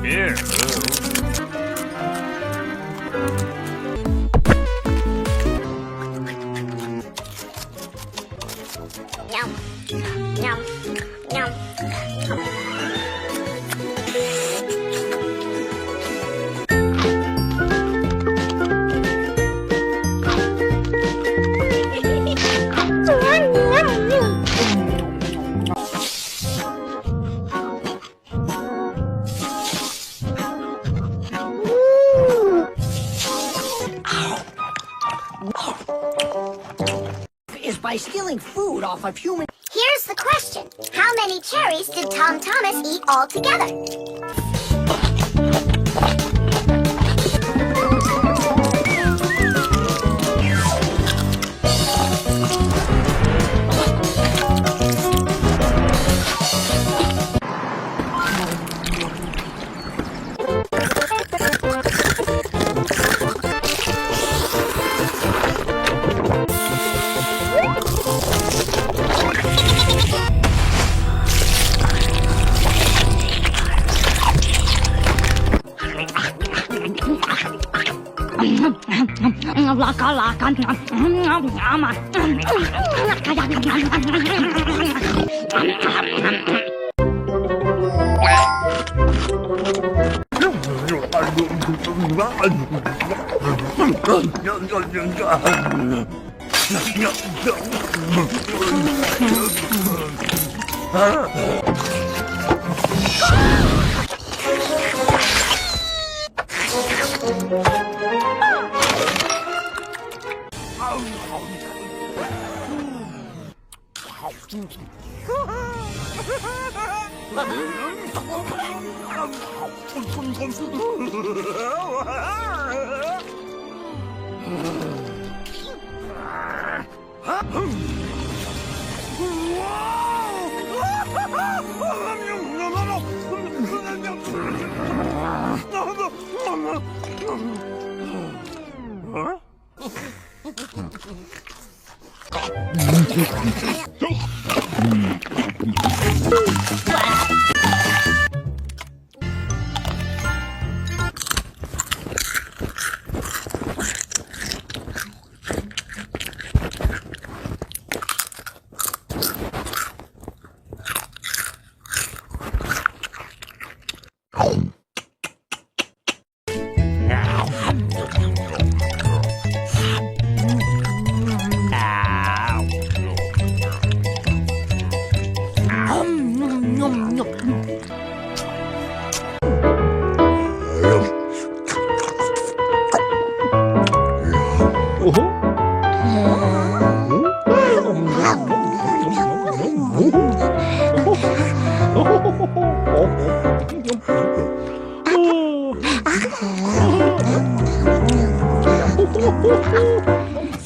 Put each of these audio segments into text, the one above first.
Ew. Yum, yum, yum. Is by stealing food off of human. Here's the question. How many cherries did Tom Thomas eat altogether?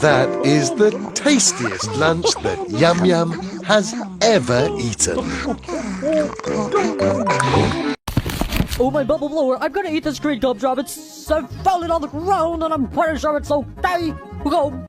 That is the tastiest lunch that Yum Yum has ever eaten. Oh, my bubble blower, I'm gonna eat this green gumdrop. It's falling on the ground and I'm pretty sure it's okay. Go.